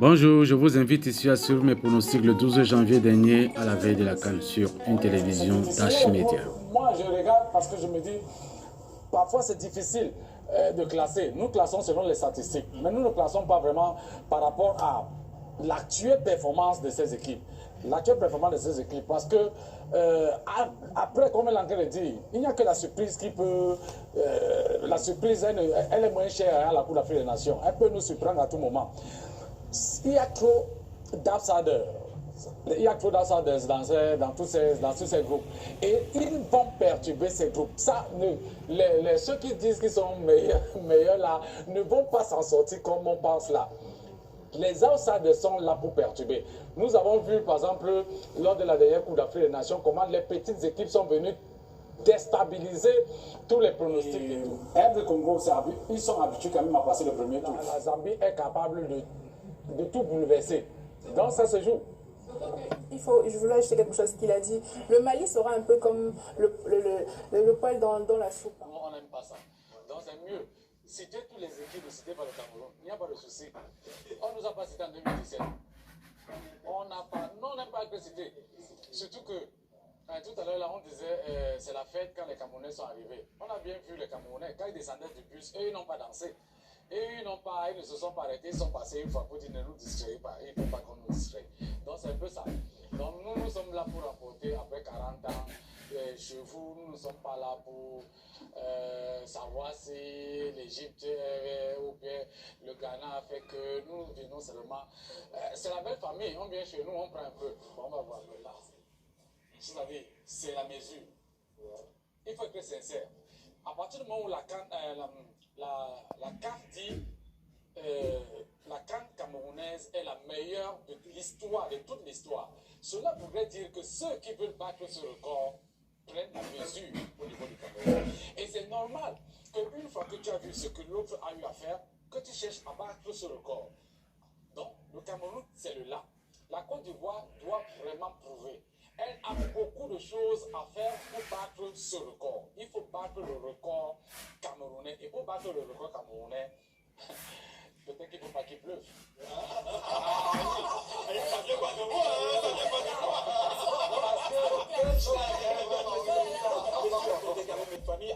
Bonjour, je vous invite ici à suivre mes pronostics le 12 janvier dernier à la veille de la CAN sur une télévision Dash Media. Moi, je regarde parce que je me dis, parfois c'est difficile de classer. Nous classons selon les statistiques, mais nous ne classons pas vraiment par rapport à l'actuelle performance de ces équipes. L'actuelle performance de ces équipes, parce que après, comme l'anglais le dit, il n'y a que la surprise qui peut... la surprise, elle est moins chère à la Coupe d'Afrique des Nations. Elle peut nous surprendre à tout moment. Il y a trop d'outsiders. Il y a trop d'outsiders dans tous ces groupes. Et ils vont perturber ces groupes. Ça, ceux qui disent qu'ils sont meilleurs là ne vont pas s'en sortir comme on pense là. Les outsiders sont là pour perturber. Nous avons vu, par exemple, lors de la dernière Coupe d'Afrique des Nations, comment les petites équipes sont venues déstabiliser tous les pronostics. RD Congo, ils sont habitués quand même à passer le premier tour. La Zambie est capable de tout bouleverser. Donc ça se joue. Je voulais ajouter quelque chose qu'il a dit. Le Mali sera un peu comme le poil dans la soupe. On n'aime pas ça. Donc c'est mieux. Citer toutes les équipes citées par le Cameroun. Il n'y a pas de souci. On ne nous a pas cité en 2017. On n'aime pas être cité. Surtout que tout à l'heure, là, on disait c'est la fête quand les Camerounais sont arrivés. On a bien vu les Camerounais, quand ils descendaient du bus, eux, ils n'ont pas dansé. Et ils ne se sont pas arrêtés, ils sont passés une fois pour dire ne nous distrayez pas. Il ne faut pas qu'on nous distraie. Donc c'est un peu ça. Donc nous sommes là pour rapporter après 40 ans. Chez vous, nous ne sommes pas là pour savoir si l'Égypte ou bien le Ghana a fait que nous venons seulement. C'est la belle famille, on vient chez nous, on prend un peu. Bon, on va voir là. C'est-à-dire, c'est la mesure. Il faut être sincère. À partir du moment où la CAN dit la CAN camerounaise est la meilleure de l'histoire, de toute l'histoire, cela voudrait dire que ceux qui veulent battre ce record prennent la mesure au niveau du Cameroun. Et c'est normal qu'une fois que tu as vu ce que l'autre a eu à faire, que tu cherches à battre ce record. Donc, le Cameroun, c'est le là. La Côte d'Ivoire doit vraiment prouver. Elle a beaucoup de choses à faire pour battre ce record. Il faut battre le record camerounais. Et pour battre le record camerounais, peut-être qu'il ne faut pas qu'il pleuve.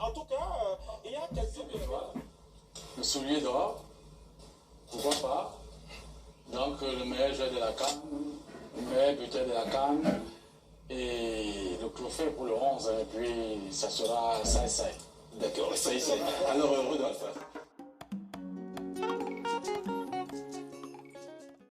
En tout cas, il y a quelques besoins. Le soulier d'or, pourquoi pas. Donc le meilleur joueur de la CAN, le meilleur buteur de la CAN, et le trophée pour le 11, et puis ça sera ça et ça. D'accord, ça y est. Alors, Rodolphe.